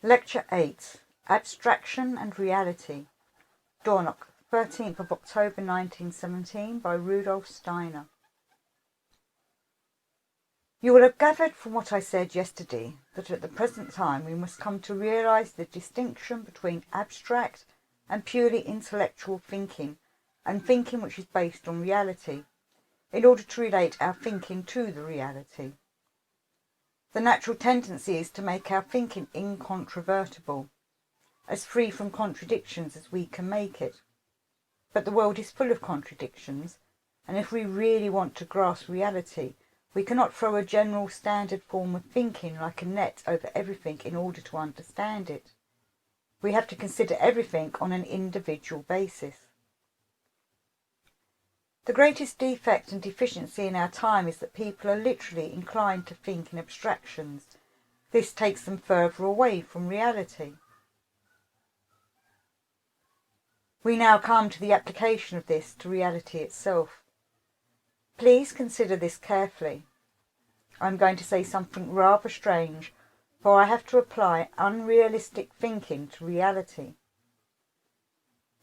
Lecture 8, Abstraction and Reality, Dornoch, 13th of October 1917, by Rudolf Steiner. You will have gathered from what I said yesterday that at the present time we must come to realise the distinction between abstract and purely intellectual thinking and thinking which is based on reality, in order to relate our thinking to the reality. The natural tendency is to make our thinking incontrovertible, as free from contradictions as we can make it. But the world is full of contradictions, and if we really want to grasp reality, we cannot throw a general standard form of thinking like a net over everything in order to understand it. We have to consider everything on an individual basis. The greatest defect and deficiency in our time is that people are literally inclined to think in abstractions. This takes them further away from reality. We now come to the application of this to reality itself. Please consider this carefully. I'm going to say something rather strange, for I have to apply unrealistic thinking to reality.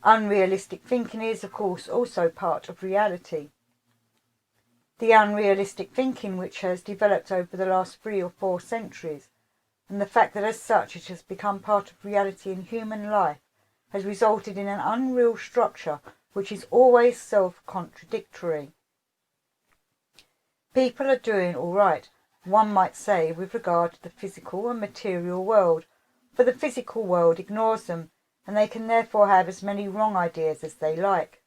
Unrealistic thinking is, of course, also part of reality. The unrealistic thinking which has developed over the last 3 or 4 centuries, and the fact that as such it has become part of reality in human life, has resulted in an unreal structure which is always self-contradictory. People are doing all right, one might say, with regard to the physical and material world, for the physical world ignores them, and they can therefore have as many wrong ideas as they like.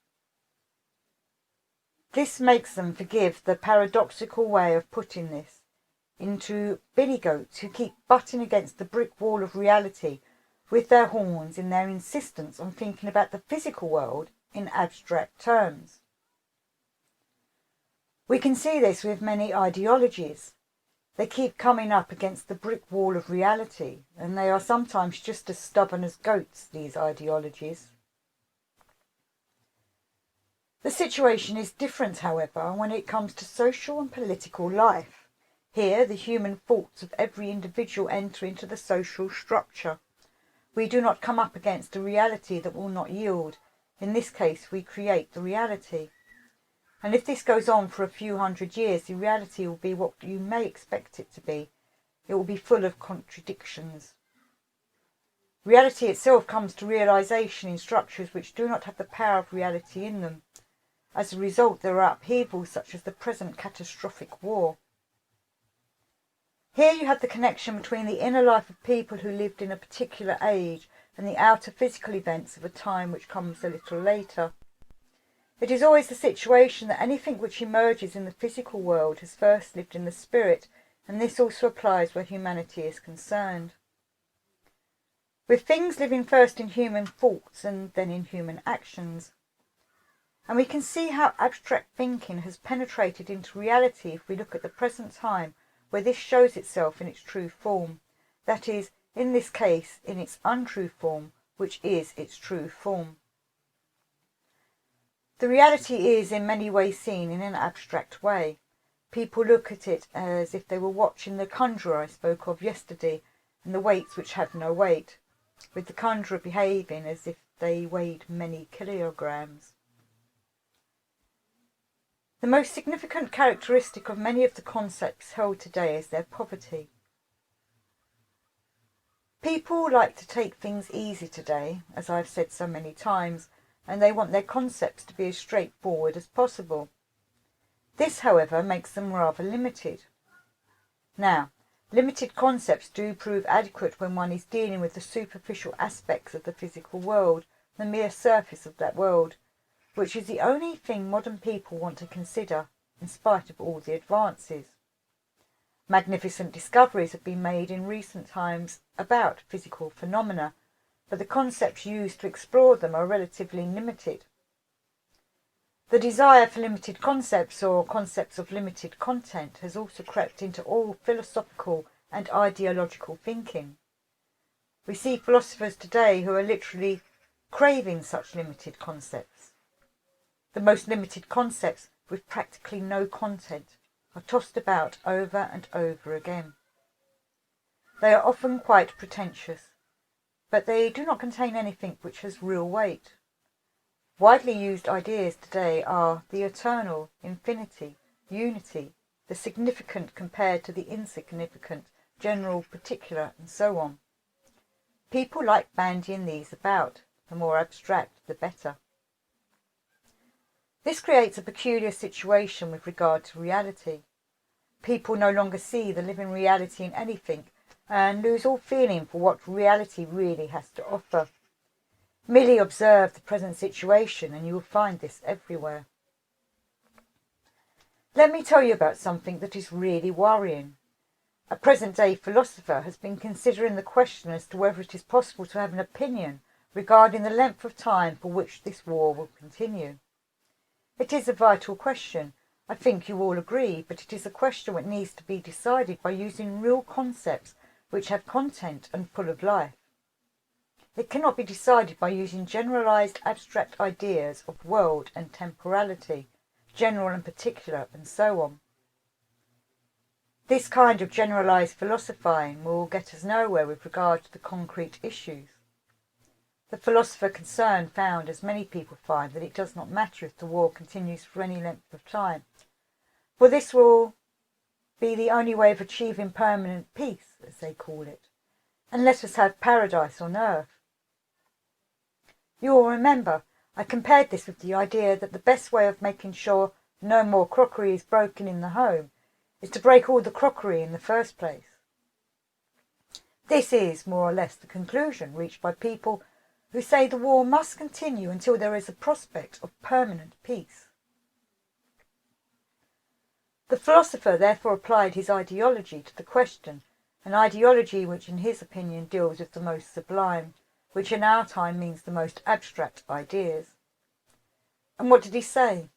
This makes them forgive the paradoxical way of putting this into billy goats who keep butting against the brick wall of reality with their horns in their insistence on thinking about the physical world in abstract terms. We can see this with many ideologies. They keep coming up against the brick wall of reality, and they are sometimes just as stubborn as goats, these ideologies. The situation is different, however, when it comes to social and political life. Here, the human faults of every individual enter into the social structure. We do not come up against a reality that will not yield. In this case, we create the reality. And if this goes on for a few hundred years, the reality will be what you may expect it to be. It will be full of contradictions. Reality itself comes to realization in structures which do not have the power of reality in them. As a result, there are upheavals such as the present catastrophic war. Here you have the connection between the inner life of people who lived in a particular age and the outer physical events of a time which comes a little later. It is always the situation that anything which emerges in the physical world has first lived in the spirit, and this also applies where humanity is concerned. With things living first in human thoughts and then in human actions. And we can see how abstract thinking has penetrated into reality if we look at the present time, where this shows itself in its true form, that is, in this case, in its untrue form, which is its true form. The reality is in many ways seen in an abstract way. People look at it as if they were watching the conjurer I spoke of yesterday, and the weights which have no weight, with the conjurer behaving as if they weighed many kilograms. The most significant characteristic of many of the concepts held today is their poverty. People like to take things easy today, as I've said so many times, and they want their concepts to be as straightforward as possible. This, however, makes them rather limited. Now, limited concepts do prove adequate when one is dealing with the superficial aspects of the physical world, the mere surface of that world, which is the only thing modern people want to consider, in spite of all the advances. Magnificent discoveries have been made in recent times about physical phenomena, but the concepts used to explore them are relatively limited. The desire for limited concepts, or concepts of limited content, has also crept into all philosophical and ideological thinking. We see philosophers today who are literally craving such limited concepts. The most limited concepts, with practically no content, are tossed about over and over again. They are often quite pretentious, but they do not contain anything which has real weight. Widely used ideas today are the eternal, infinity, unity, the significant compared to the insignificant, general, particular, and so on. People like bandying these about. The more abstract, the better. This creates a peculiar situation with regard to reality. People no longer see the living reality in anything and lose all feeling for what reality really has to offer. Merely observe the present situation and you will find this everywhere. Let me tell you about something that is really worrying. A present-day philosopher has been considering the question as to whether it is possible to have an opinion regarding the length of time for which this war will continue. It is a vital question. I think you all agree, but it is a question that needs to be decided by using real concepts which have content and full of life. It cannot be decided by using generalized abstract ideas of world and temporality, general and particular, and so on. This kind of generalized philosophizing will get us nowhere with regard to the concrete issues. The philosopher concerned found, as many people find, that it does not matter if the war continues for any length of time, for this will be the only way of achieving permanent peace, as they call it, and let us have paradise on earth. You will remember I compared this with the idea that the best way of making sure no more crockery is broken in the home is to break all the crockery in the first place. This is more or less the conclusion reached by people who say the war must continue until there is a prospect of permanent peace. The philosopher therefore applied his ideology to the question, an ideology which in his opinion deals with the most sublime, which in our time means the most abstract ideas. And what did he say?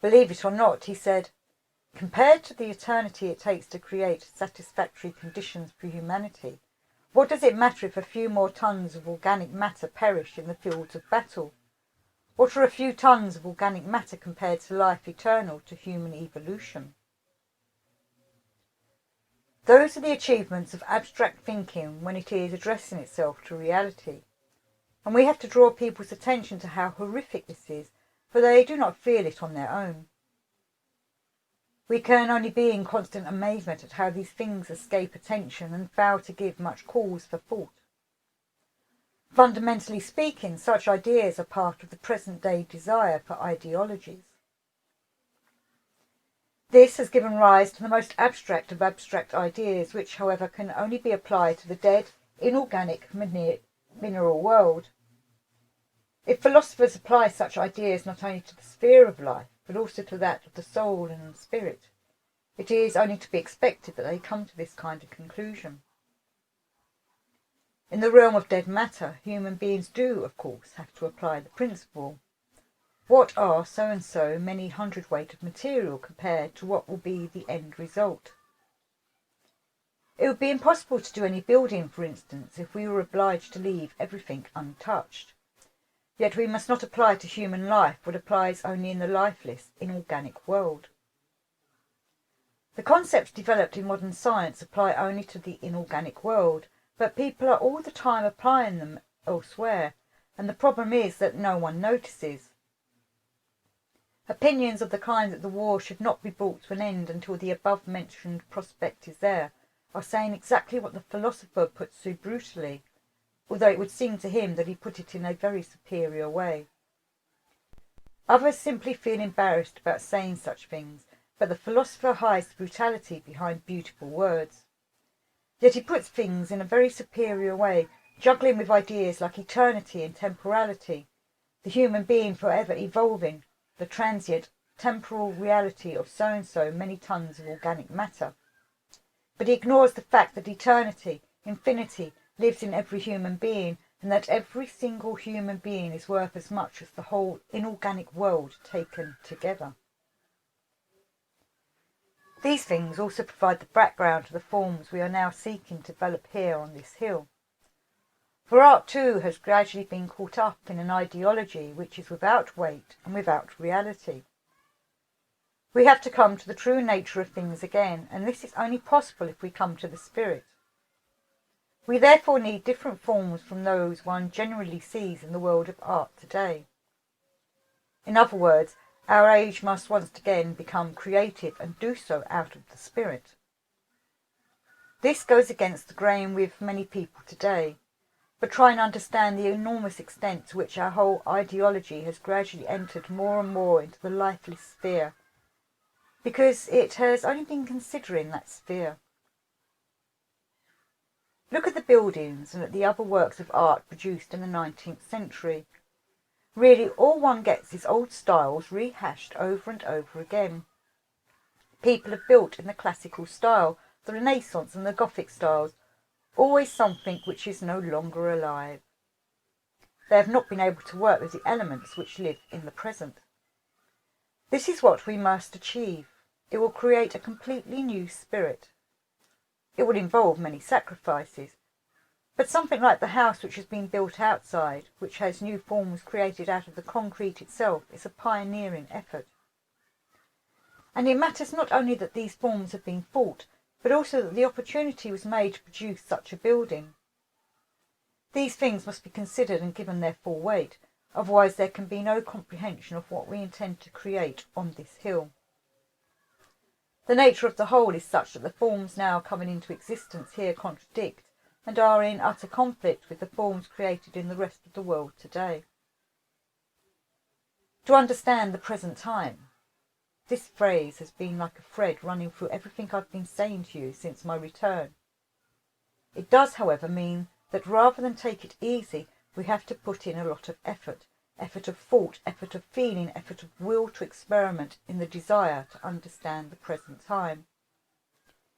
Believe it or not, he said, compared to the eternity it takes to create satisfactory conditions for humanity, what does it matter if a few more tons of organic matter perish in the fields of battle? What are a few tons of organic matter compared to life eternal, to human evolution? Those are the achievements of abstract thinking when it is addressing itself to reality. And we have to draw people's attention to how horrific this is, for they do not feel it on their own. We can only be in constant amazement at how these things escape attention and fail to give much cause for thought. Fundamentally speaking, such ideas are part of the present-day desire for ideologies. This has given rise to the most abstract of abstract ideas, which, however, can only be applied to the dead, inorganic, mineral world. If philosophers apply such ideas not only to the sphere of life, but also to that of the soul and spirit, it is only to be expected that they come to this kind of conclusion. In the realm of dead matter, human beings do, of course, have to apply the principle. What are so-and-so many hundredweight of material compared to what will be the end result? It would be impossible to do any building, for instance, if we were obliged to leave everything untouched. Yet we must not apply to human life what applies only in the lifeless, inorganic world. The concepts developed in modern science apply only to the inorganic world, but people are all the time applying them elsewhere, and the problem is that no one notices. Opinions of the kind that the war should not be brought to an end until the above-mentioned prospect is there are saying exactly what the philosopher puts so brutally, although it would seem to him that he put it in a very superior way. Others simply feel embarrassed about saying such things, but the philosopher hides the brutality behind beautiful words. Yet he puts things in a very superior way, juggling with ideas like eternity and temporality, the human being forever evolving, the transient, temporal reality of so-and-so many tons of organic matter. But he ignores the fact that eternity, infinity, lives in every human being, and that every single human being is worth as much as the whole inorganic world taken together. These things also provide the background to the forms we are now seeking to develop here on this hill. For art too has gradually been caught up in an ideology which is without weight and without reality. We have to come to the true nature of things again, and this is only possible if we come to the spirit. We therefore need different forms from those one generally sees in the world of art today. In other words, our age must once again become creative and do so out of the spirit. This goes against the grain with many people today, but try and understand the enormous extent to which our whole ideology has gradually entered more and more into the lifeless sphere, because it has only been considering that sphere. Look at the buildings and at the other works of art produced in the 19th century. Really, all one gets is old styles rehashed over and over again. People have built in the classical style, the Renaissance and the Gothic styles, always something which is no longer alive. They have not been able to work with the elements which live in the present. This is what we must achieve. It will create a completely new spirit. It will involve many sacrifices, but something like the house which has been built outside, which has new forms created out of the concrete itself, is a pioneering effort. And it matters not only that these forms have been thought, but also that the opportunity was made to produce such a building. These things must be considered and given their full weight, otherwise there can be no comprehension of what we intend to create on this hill. The nature of the whole is such that the forms now coming into existence here contradict and are in utter conflict with the forms created in the rest of the world today. To understand the present time. This phrase has been like a thread running through everything I've been saying to you since my return. It does, however, mean that rather than take it easy, we have to put in a lot of effort of thought, effort of feeling, effort of will to experiment in the desire to understand the present time.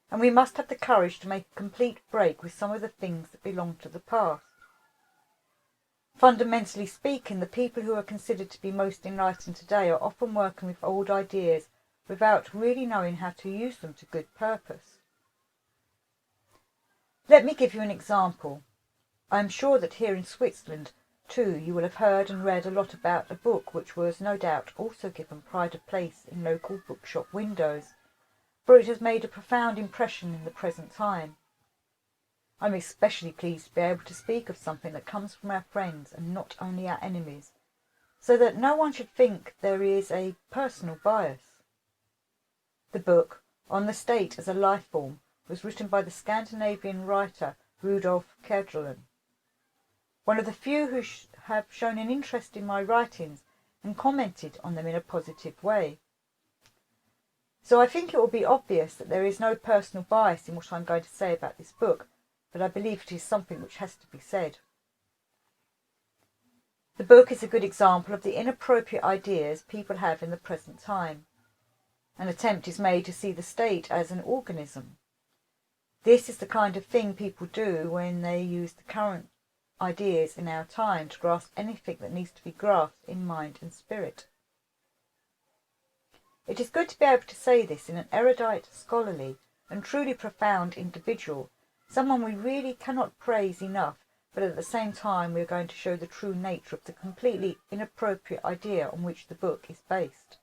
And we must have the courage to make a complete break with some of the things that belong to the past. Fundamentally speaking, the people who are considered to be most enlightened today are often working with old ideas without really knowing how to use them to good purpose. Let me give you an example. I am sure that here in Switzerland, too, you will have heard and read a lot about a book which was no doubt also given pride of place in local bookshop windows, for it has made a profound impression in the present time. I am especially pleased to be able to speak of something that comes from our friends and not only our enemies, so that no one should think there is a personal bias. The book, On the State as a Life Form, was written by the Scandinavian writer Rudolf Steiner, one of the few who have shown an interest in my writings and commented on them in a positive way. So I think it will be obvious that there is no personal bias in what I am going to say about this book, but I believe it is something which has to be said. The book is a good example of the inappropriate ideas people have in the present time. An attempt is made to see the state as an organism. This is the kind of thing people do when they use the current ideas in our time to grasp anything that needs to be grasped in mind and spirit. It is good to be able to say this in an erudite, scholarly, and truly profound individual, someone we really cannot praise enough, but at the same time we are going to show the true nature of the completely inappropriate idea on which the book is based.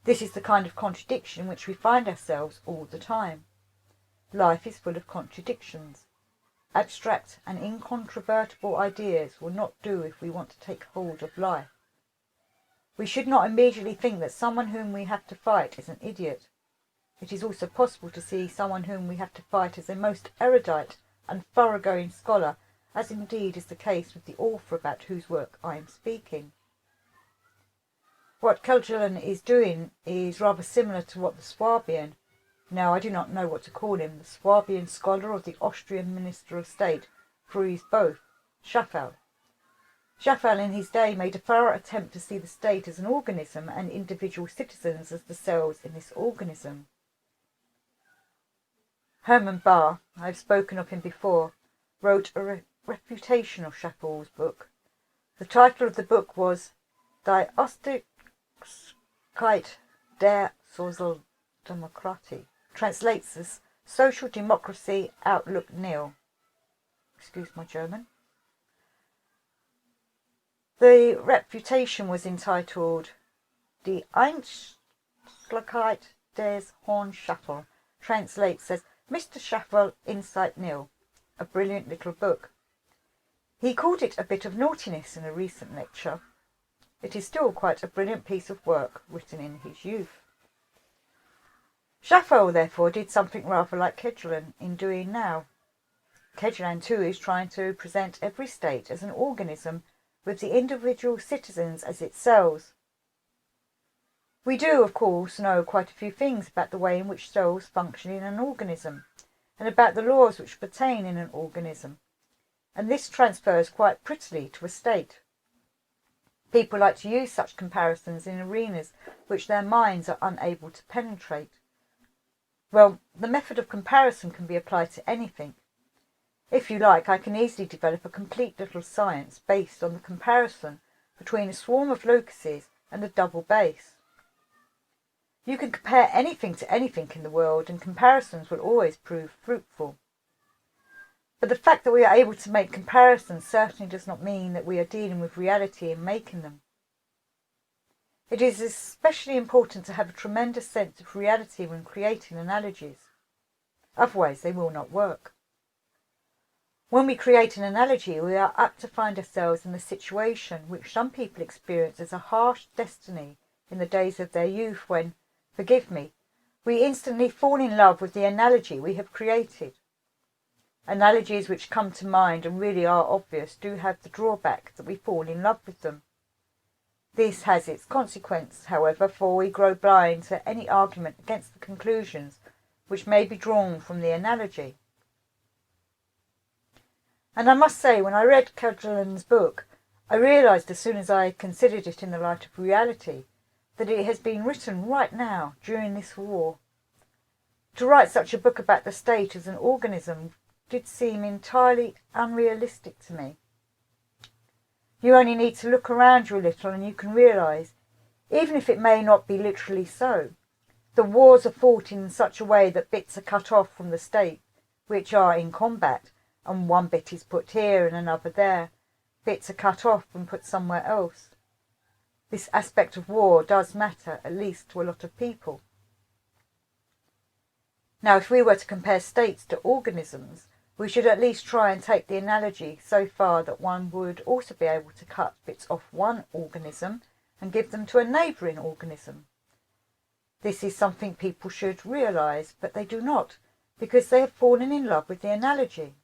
This is the kind of contradiction in which we find ourselves all the time. Life is full of contradictions. Abstract and incontrovertible ideas will not do if we want to take hold of life. We should not immediately think that someone whom we have to fight is an idiot. It is also possible to see someone whom we have to fight as a most erudite and thoroughgoing scholar, as indeed is the case with the author about whose work I am speaking. What Kelderlin is doing is rather similar to what the Swabian, now I do not know what to call him, the Swabian scholar or the Austrian Minister of State, for he is both, Schaffel. Schaffel in his day made a thorough attempt to see the state as an organism and individual citizens as the cells in this organism. Hermann Bahr, I have spoken of him before, wrote a refutation of Schaffel's book. The title of the book was Die Ausdrücklichkeit der Sozialdemokratie, translates as Social Democracy Outlook Nil. Excuse my German. The refutation was entitled Die Einschlägigkeit des Herrn Schaffel, translates as Mr. Schaffel Insight Nil, a brilliant little book. He called it a bit of naughtiness in a recent lecture. It is still quite a brilliant piece of work written in his youth. Schaffer, therefore, did something rather like Kedgelan in doing now. Kedgelan, too, is trying to present every state as an organism with the individual citizens as its cells. We do, of course, know quite a few things about the way in which cells function in an organism, and about the laws which pertain in an organism, and this transfers quite prettily to a state. People like to use such comparisons in arenas which their minds are unable to penetrate. Well, the method of comparison can be applied to anything. If you like, I can easily develop a complete little science based on the comparison between a swarm of locusts and a double base. You can compare anything to anything in the world, and comparisons will always prove fruitful. But the fact that we are able to make comparisons certainly does not mean that we are dealing with reality in making them. It is especially important to have a tremendous sense of reality when creating analogies. Otherwise, they will not work. When we create an analogy, we are apt to find ourselves in the situation which some people experience as a harsh destiny in the days of their youth when, forgive me, we instantly fall in love with the analogy we have created. Analogies which come to mind and really are obvious do have the drawback that we fall in love with them. This has its consequence, however, for we grow blind to any argument against the conclusions which may be drawn from the analogy. And I must say, when I read Kedgelan's book, I realised as soon as I considered it in the light of reality that it has been written right now, during this war. To write such a book about the state as an organism did seem entirely unrealistic to me. You only need to look around you a little and you can realise, even if it may not be literally so, the wars are fought in such a way that bits are cut off from the state, which are in combat, and one bit is put here and another there. Bits are cut off and put somewhere else. This aspect of war does matter, at least to a lot of people. Now, if we were to compare states to organisms, we should at least try and take the analogy so far that one would also be able to cut bits off one organism and give them to a neighbouring organism. This is something people should realise, but they do not, because they have fallen in love with the analogy.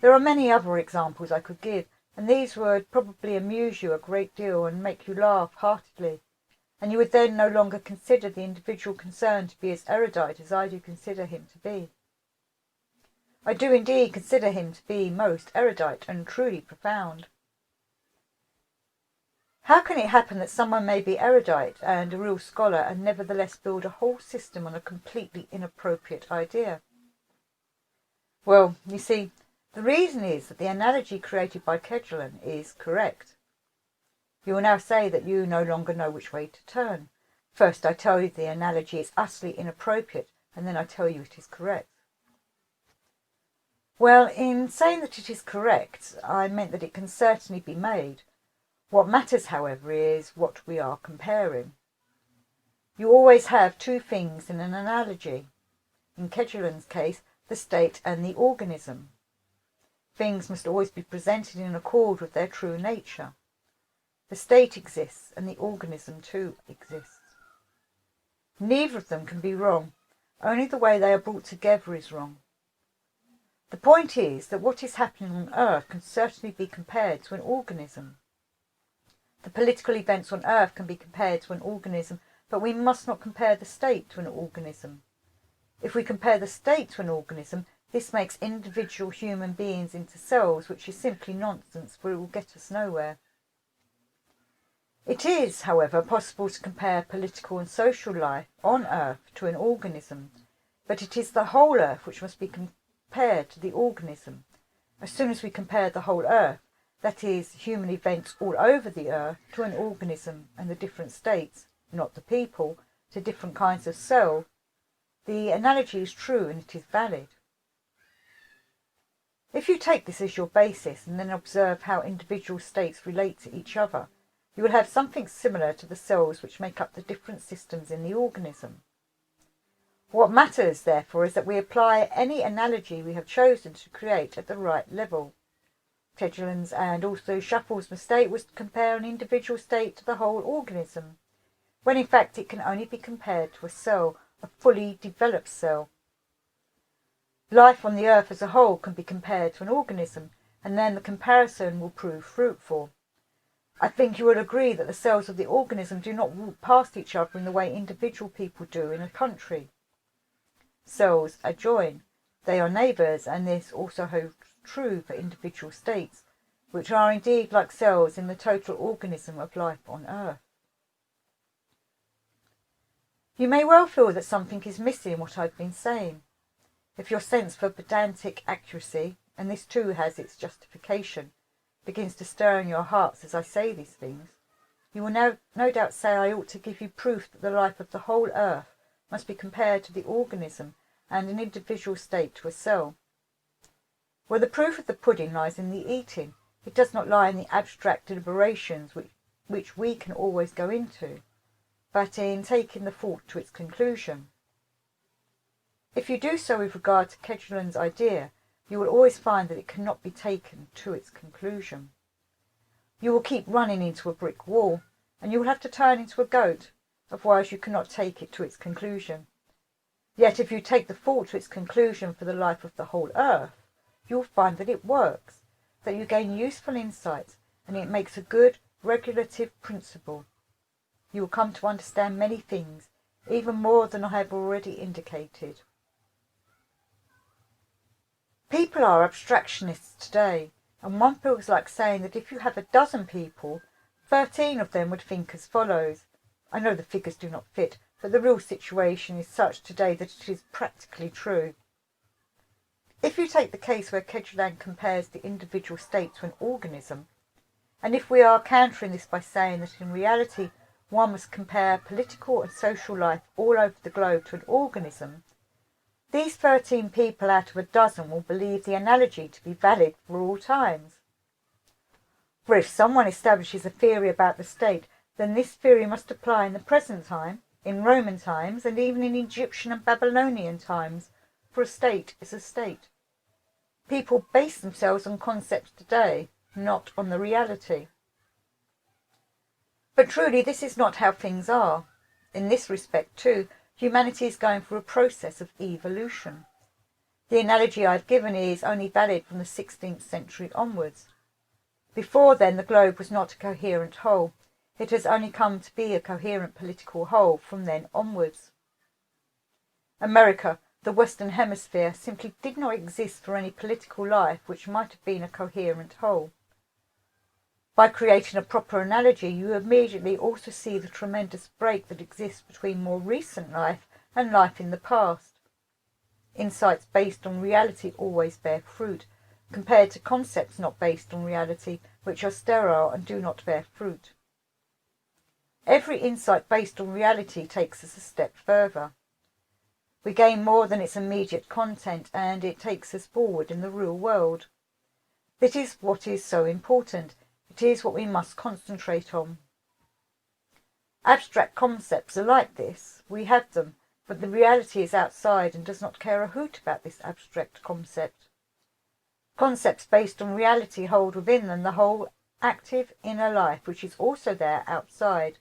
There are many other examples I could give, and these would probably amuse you a great deal and make you laugh heartily, and you would then no longer consider the individual concerned to be as erudite as I do consider him to be. I do indeed consider him to be most erudite and truly profound. How can it happen that someone may be erudite and a real scholar and nevertheless build a whole system on a completely inappropriate idea? Well, you see, the reason is that the analogy created by Kedgelan is correct. You will now say that you no longer know which way to turn. First I tell you the analogy is utterly inappropriate, and then I tell you it is correct. Well, in saying that it is correct, I meant that it can certainly be made. What matters, however, is what we are comparing. You always have two things in an analogy. In Kedgelan's case, the state and the organism. Things must always be presented in accord with their true nature. The state exists, and the organism too exists. Neither of them can be wrong, only the way they are brought together is wrong. The point is that what is happening on Earth can certainly be compared to an organism. The political events on Earth can be compared to an organism, but we must not compare the state to an organism. If we compare the state to an organism, this makes individual human beings into cells, which is simply nonsense, for it will get us nowhere. It is, however, possible to compare political and social life on Earth to an organism, but it is the whole Earth which must be compared to the organism. As soon as we compare the whole Earth, that is, human events all over the Earth, to an organism and the different states, not the people, to different kinds of cell, the analogy is true and it is valid. If you take this as your basis and then observe how individual states relate to each other, you will have something similar to the cells which make up the different systems in the organism. What matters, therefore, is that we apply any analogy we have chosen to create at the right level. Kegeland's and also Shuffle's mistake was to compare an individual state to the whole organism, when in fact it can only be compared to a cell, a fully developed cell. Life on the earth as a whole can be compared to an organism, and then the comparison will prove fruitful. I think you will agree that the cells of the organism do not walk past each other in the way individual people do in a country. Cells adjoin, they are neighbours, and this also holds true for individual states, which are indeed like cells in the total organism of life on earth. You may well feel that something is missing in what I've been saying. If your sense for pedantic accuracy, and this too has its justification, begins to stir in your hearts as I say these things, you will no doubt say I ought to give you proof that the life of the whole earth must be compared to the organism and an individual state to a cell. Well, the proof of the pudding lies in the eating. It does not lie in the abstract deliberations which we can always go into, but in taking the thought to its conclusion. If you do so with regard to Kegeland's idea, you will always find that it cannot be taken to its conclusion. You will keep running into a brick wall, and you will have to turn into a goat, otherwise you cannot take it to its conclusion. Yet if you take the thought to its conclusion for the life of the whole earth, you will find that it works, that you gain useful insights, and it makes a good regulative principle. You will come to understand many things, even more than I have already indicated. People are abstractionists today, and one feels like saying that if you have a dozen people, 13 of them would think as follows. I know the figures do not fit, but the real situation is such today that it is practically true. If you take the case where Kegeland compares the individual state to an organism, and if we are countering this by saying that in reality one must compare political and social life all over the globe to an organism, these 13 people out of a dozen will believe the analogy to be valid for all times. For if someone establishes a theory about the state, then this theory must apply in the present time, in Roman times, and even in Egyptian and Babylonian times, for a state is a state. People base themselves on concepts today, not on the reality. But truly this is not how things are. In this respect too, humanity is going through a process of evolution. The analogy I've given is only valid from the 16th century onwards. Before then the globe was not a coherent whole. It has only come to be a coherent political whole from then onwards. America, the Western Hemisphere, simply did not exist for any political life which might have been a coherent whole. By creating a proper analogy, you immediately also see the tremendous break that exists between more recent life and life in the past. Insights based on reality always bear fruit, compared to concepts not based on reality, which are sterile and do not bear fruit. Every insight based on reality takes us a step further. We gain more than its immediate content, and it takes us forward in the real world. This is what is so important. It is what we must concentrate on. Abstract concepts are like this. We have them, but the reality is outside and does not care a hoot about this abstract concept. Concepts based on reality hold within them the whole active inner life which is also there outside,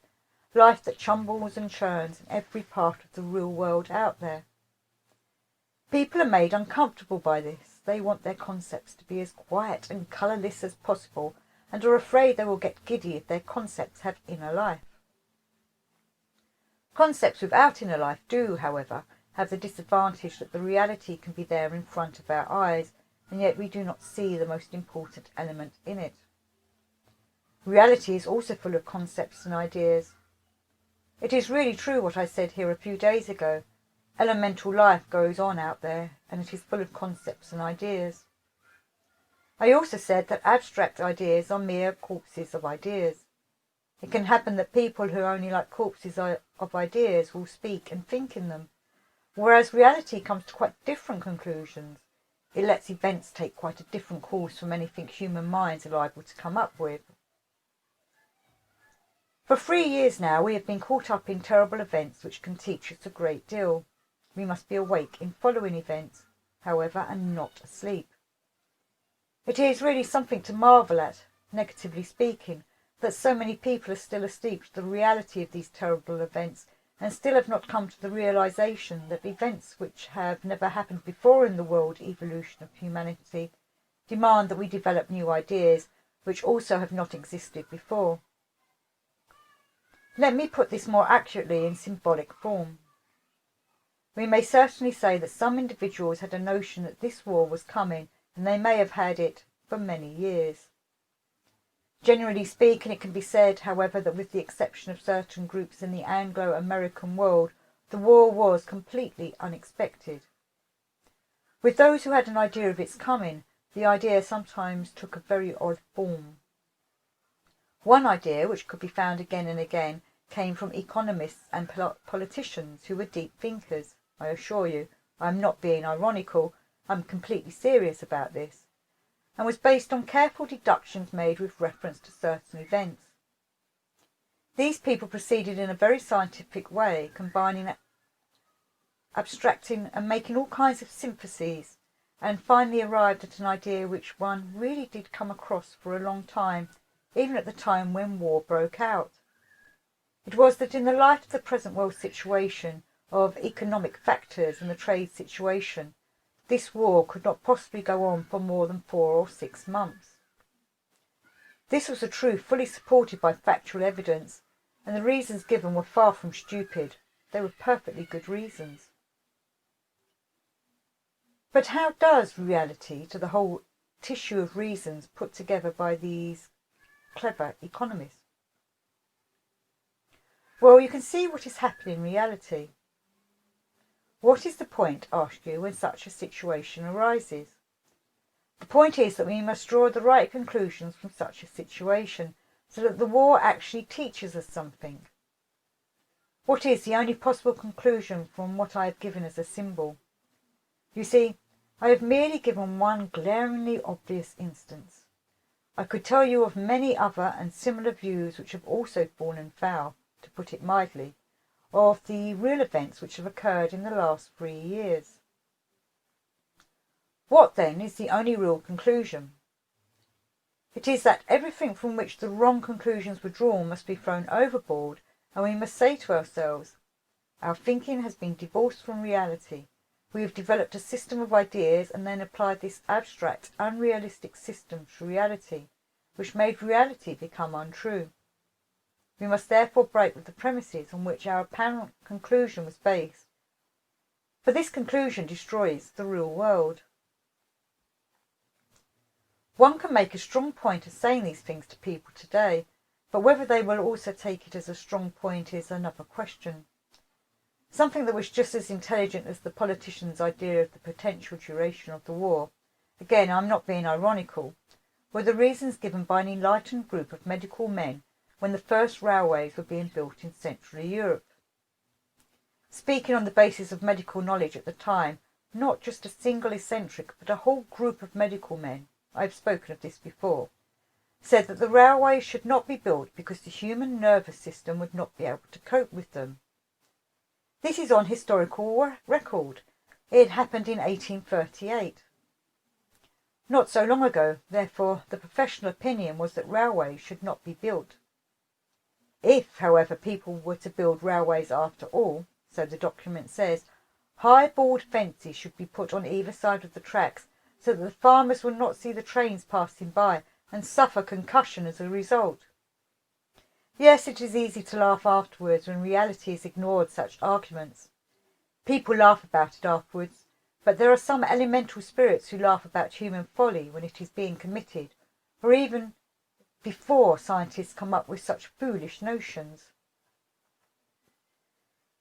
life that chumbles and churns in every part of the real world out there. People are made uncomfortable by this. They want their concepts to be as quiet and colourless as possible, and are afraid they will get giddy if their concepts have inner life. Concepts without inner life do, however, have the disadvantage that the reality can be there in front of our eyes, and yet we do not see the most important element in it. Reality is also full of concepts and ideas. It is really true what I said here a few days ago. Elemental life goes on out there, and it is full of concepts and ideas. I also said that abstract ideas are mere corpses of ideas. It can happen that people who are only like corpses of ideas will speak and think in them, whereas reality comes to quite different conclusions. It lets events take quite a different course from anything human minds are liable to come up with. For 3 years now we have been caught up in terrible events which can teach us a great deal. We must be awake in following events, however, and not asleep. It is really something to marvel at, negatively speaking, that so many people are still asleep to the reality of these terrible events and still have not come to the realization that events which have never happened before in the world evolution of humanity demand that we develop new ideas which also have not existed before. Let me put this more accurately in symbolic form. We may certainly say that some individuals had a notion that this war was coming, and they may have had it for many years. Generally speaking, it can be said, however, that with the exception of certain groups in the Anglo-American world, the war was completely unexpected. With those who had an idea of its coming, the idea sometimes took a very odd form. One idea, which could be found again and again, came from economists and politicians who were deep thinkers. I assure you, I am not being ironical, I am completely serious about this, and was based on careful deductions made with reference to certain events. These people proceeded in a very scientific way, combining, abstracting and making all kinds of syntheses, and finally arrived at an idea which one really did come across for a long time, even at the time when war broke out. It was that in the light of the present world situation, of economic factors and the trade situation, this war could not possibly go on for more than 4 or 6 months. This was a truth fully supported by factual evidence, and the reasons given were far from stupid. They were perfectly good reasons. But how does reality to the whole tissue of reasons put together by these clever economists? Well, you can see what is happening in reality. What is the point, ask you, when such a situation arises? The point is that we must draw the right conclusions from such a situation, so that the war actually teaches us something. What is the only possible conclusion from what I have given as a symbol? You see, I have merely given one glaringly obvious instance. I could tell you of many other and similar views which have also fallen foul, to put it mildly, of the real events which have occurred in the last 3 years. What, then, is the only real conclusion? It is that everything from which the wrong conclusions were drawn must be thrown overboard, and we must say to ourselves, our thinking has been divorced from reality. We have developed a system of ideas and then applied this abstract, unrealistic system to reality, which made reality become untrue. We must therefore break with the premises on which our apparent conclusion was based, for this conclusion destroys the real world. One can make a strong point of saying these things to people today, but whether they will also take it as a strong point is another question. Something that was just as intelligent as the politician's idea of the potential duration of the war, again I'm not being ironical, were the reasons given by an enlightened group of medical men when the first railways were being built in Central Europe. Speaking on the basis of medical knowledge at the time, not just a single eccentric, but a whole group of medical men, I have spoken of this before, said that the railways should not be built because the human nervous system would not be able to cope with them. This is on historical record. It happened in 1838. Not so long ago, therefore, the professional opinion was that railways should not be built. If, however, people were to build railways after all, so the document says, high board fences should be put on either side of the tracks so that the farmers will not see the trains passing by and suffer concussion as a result. Yes, it is easy to laugh afterwards when reality is ignored such arguments. People laugh about it afterwards, but there are some elemental spirits who laugh about human folly when it is being committed, or even before scientists come up with such foolish notions.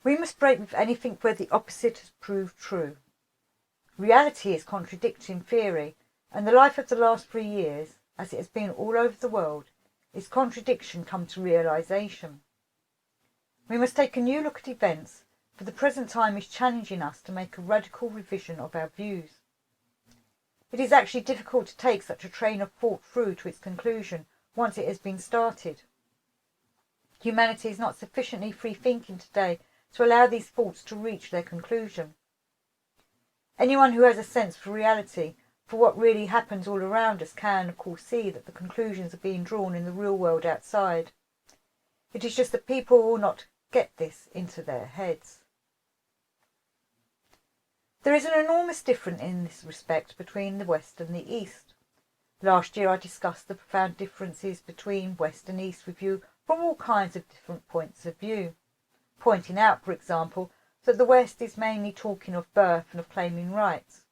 We must break with anything where the opposite has proved true. Reality is contradicting theory, and the life of the last 3 years, as it has been all over the world, is contradiction come to realization. We must take a new look at events, for the present time is challenging us to make a radical revision of our views. It is actually difficult to take such a train of thought through to its conclusion once it has been started. Humanity is not sufficiently free-thinking today to allow these thoughts to reach their conclusion. Anyone who has a sense for reality, for what really happens all around us, can, of course, see that the conclusions are being drawn in the real world outside. It is just that people will not get this into their heads. There is an enormous difference in this respect between the West and the East. Last year I discussed the profound differences between West and East with you from all kinds of different points of view, pointing out, for example, that the West is mainly talking of birth and of claiming rights.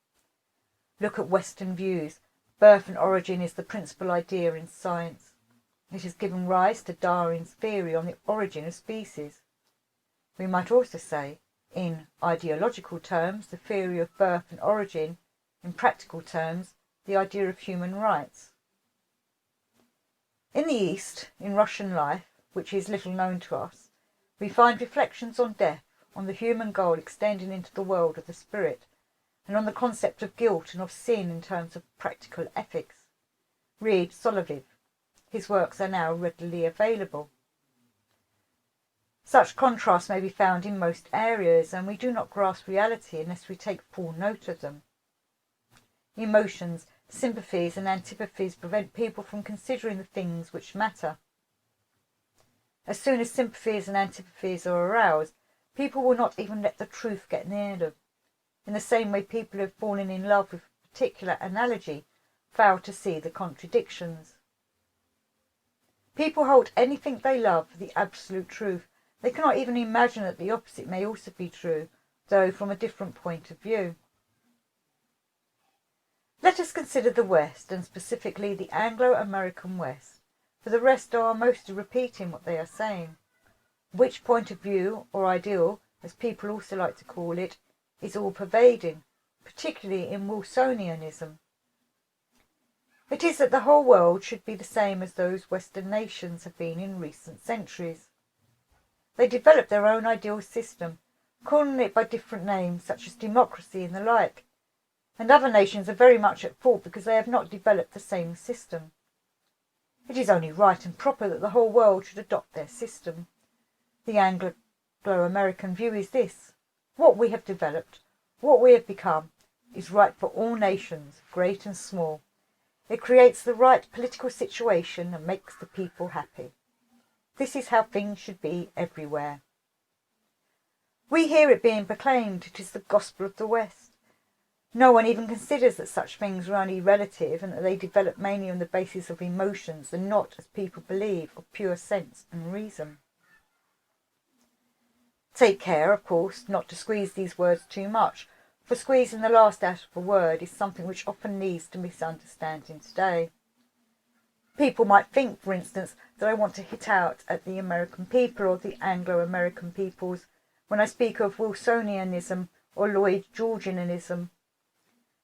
Look at Western views. Birth and origin is the principal idea in science. It has given rise to Darwin's theory on the origin of species. We might also say, in ideological terms, the theory of birth and origin, in practical terms, the idea of human rights. In the East, in Russian life, which is little known to us, we find reflections on death, on the human goal extending into the world of the spirit, and on the concept of guilt and of sin in terms of practical ethics. Read Soloviev. His works are now readily available. Such contrasts may be found in most areas, and we do not grasp reality unless we take full note of them. Emotions, sympathies and antipathies prevent people from considering the things which matter. As soon as sympathies and antipathies are aroused, people will not even let the truth get near them. In the same way, people who have fallen in love with a particular analogy fail to see the contradictions. People hold anything they love for the absolute truth. They cannot even imagine that the opposite may also be true, though from a different point of view. Let us consider the West, and specifically the Anglo-American West, for the rest are mostly repeating what they are saying. Which point of view, or ideal, as people also like to call it, is all-pervading, particularly in Wilsonianism. It is that the whole world should be the same as those Western nations have been in recent centuries. They developed their own ideal system, calling it by different names such as democracy and the like, and other nations are very much at fault because they have not developed the same system. It is only right and proper that the whole world should adopt their system. The Anglo-American view is this: what we have developed, what we have become, is right for all nations, great and small. It creates the right political situation and makes the people happy. This is how things should be everywhere. We hear it being proclaimed it is the gospel of the West. No one even considers that such things are only relative and that they develop mainly on the basis of emotions and not, as people believe, of pure sense and reason. Take care, of course, not to squeeze these words too much, for squeezing the last out of a word is something which often leads to misunderstanding today. People might think, for instance, that I want to hit out at the American people or the Anglo-American peoples when I speak of Wilsonianism or Lloyd Georgianism.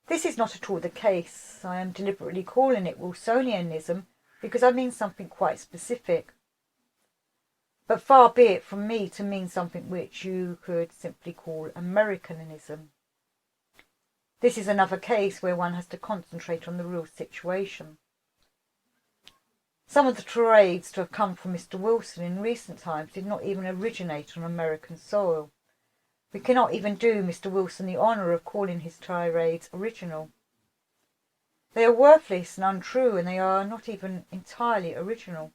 This is not at all the case. I am deliberately calling it Wilsonianism because I mean something quite specific. But far be it from me to mean something which you could simply call Americanism. This is another case where one has to concentrate on the real situation. Some of the tirades to have come from Mr. Wilson in recent times did not even originate on American soil. We cannot even do Mr. Wilson the honour of calling his tirades original. They are worthless and untrue, and they are not even entirely original.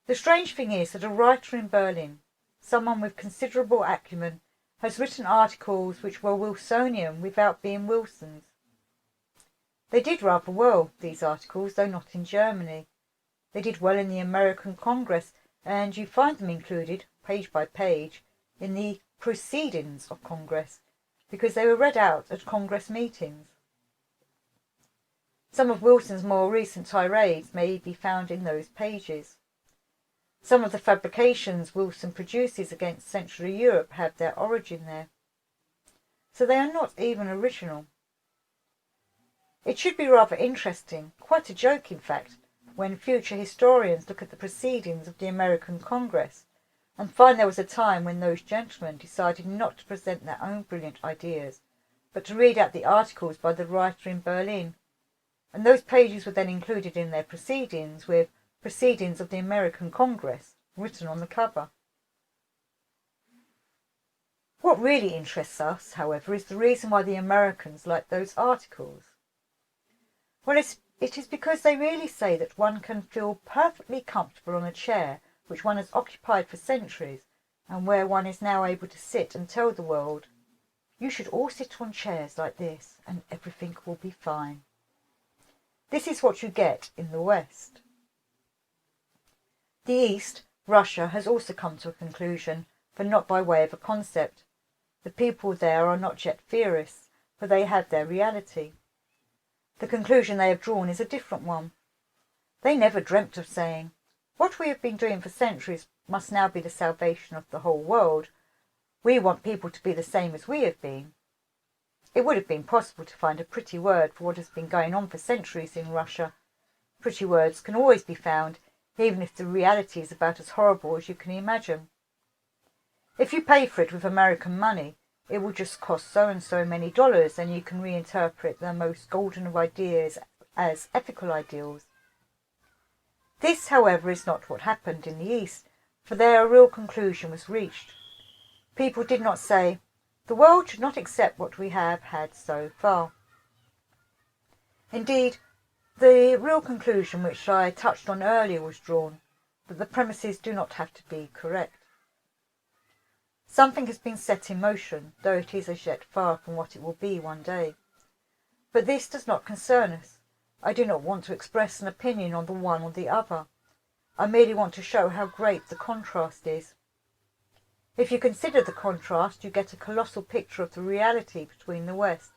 The strange thing is that a writer in Berlin, someone with considerable acumen, has written articles which were Wilsonian without being Wilson's. They did rather well, these articles, though not in Germany. They did well in the American Congress, and you find them included, page by page, in the Proceedings of Congress, because they were read out at Congress meetings. Some of Wilson's more recent tirades may be found in those pages. Some of the fabrications Wilson produces against Central Europe have their origin there. So they are not even original. It should be rather interesting, quite a joke in fact, when future historians look at the proceedings of the American Congress and find there was a time when those gentlemen decided not to present their own brilliant ideas, but to read out the articles by the writer in Berlin, and those pages were then included in their proceedings with Proceedings of the American Congress written on the cover. What really interests us, however, is the reason why the Americans like those articles. Well, it is because they really say that one can feel perfectly comfortable on a chair which one has occupied for centuries, and where one is now able to sit and tell the world, you should all sit on chairs like this and everything will be fine. This is what you get in the West. The East, Russia, has also come to a conclusion, but not by way of a concept. The people there are not yet theorists, for they have their reality. The conclusion they have drawn is a different one. They never dreamt of saying, what we have been doing for centuries must now be the salvation of the whole world. We want people to be the same as we have been. It would have been possible to find a pretty word for what has been going on for centuries in Russia. Pretty words can always be found, even if the reality is about as horrible as you can imagine. If you pay for it with American money, it will just cost so and so many dollars, and you can reinterpret the most golden of ideas as ethical ideals. This, however, is not what happened in the East, for there a real conclusion was reached. People did not say, the world should not accept what we have had so far. Indeed, the real conclusion which I touched on earlier was drawn, that the premises do not have to be correct. Something has been set in motion, though it is as yet far from what it will be one day. But this does not concern us. I do not want to express an opinion on the one or the other. I merely want to show how great the contrast is. If you consider the contrast, you get a colossal picture of the reality between the West,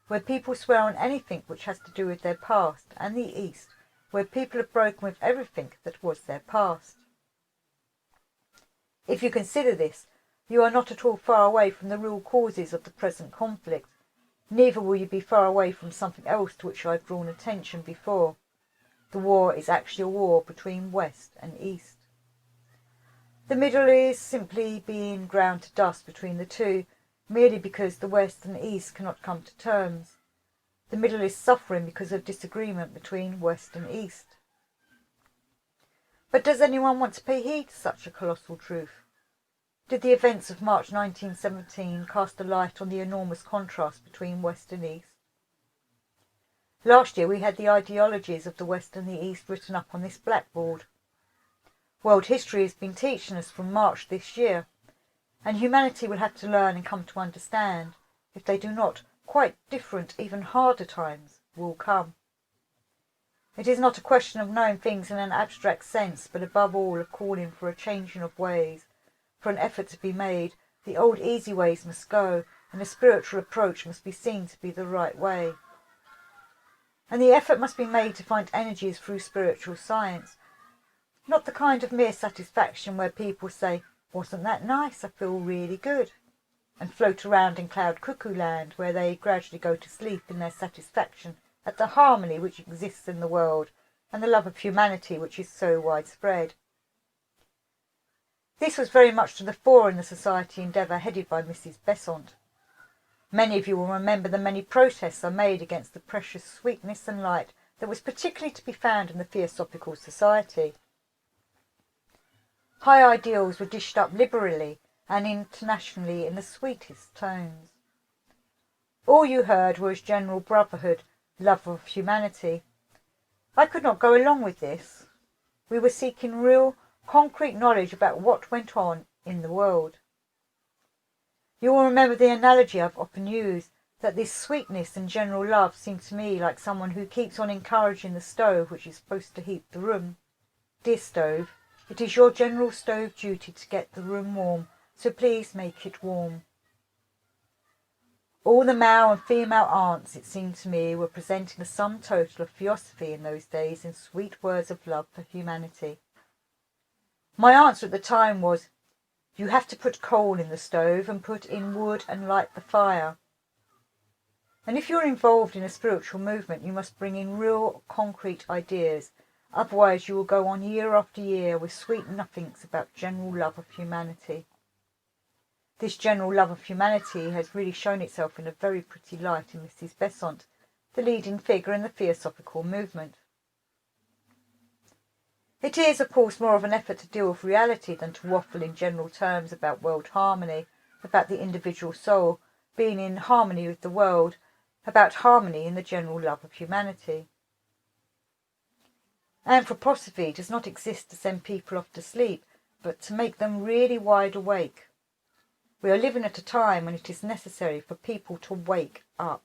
where people swear on anything which has to do with their past, and the East, where people have broken with everything that was their past. If you consider this, you are not at all far away from the real causes of the present conflict, neither will you be far away from something else to which I have drawn attention before. The war is actually a war between West and East. The middle is simply being ground to dust between the two, merely because the West and the East cannot come to terms. The middle is suffering because of disagreement between West and East. But does anyone want to pay heed to such a colossal truth? Did the events of March 1917 cast a light on the enormous contrast between West and East? Last year we had the ideologies of the West and the East written up on this blackboard. World history has been teaching us from March this year, and humanity will have to learn and come to understand. If they do not, quite different, even harder times will come. It is not a question of knowing things in an abstract sense, but above all of calling for a changing of ways. For an effort to be made, the old easy ways must go, and a spiritual approach must be seen to be the right way. And the effort must be made to find energies through spiritual science, not the kind of mere satisfaction where people say, wasn't that nice, I feel really good, and float around in cloud cuckoo land, where they gradually go to sleep in their satisfaction at the harmony which exists in the world, and the love of humanity which is so widespread. This was very much to the fore in the Society Endeavour headed by Mrs. Besant. Many of you will remember the many protests I made against the precious sweetness and light that was particularly to be found in the Theosophical Society. High ideals were dished up liberally and internationally in the sweetest tones. All you heard was general brotherhood, love of humanity. I could not go along with this. We were seeking real, concrete knowledge about what went on in the world. You will remember the analogy I've often used, that this sweetness and general love seemed to me like someone who keeps on encouraging the stove which is supposed to heat the room. Dear stove, it is your general stove duty to get the room warm, so please make it warm. All the male and female aunts, it seemed to me, were presenting the sum total of theosophy in those days in sweet words of love for humanity. My answer at the time was, you have to put coal in the stove and put in wood and light the fire. And if you're involved in a spiritual movement, you must bring in real, concrete ideas. Otherwise you will go on year after year with sweet nothings about general love of humanity. This general love of humanity has really shown itself in a very pretty light in Mrs. Besant, the leading figure in the Theosophical movement. It is, of course, more of an effort to deal with reality than to waffle in general terms about world harmony, about the individual soul being in harmony with the world, about harmony in the general love of humanity. Anthroposophy does not exist to send people off to sleep, but to make them really wide awake. We are living at a time when it is necessary for people to wake up.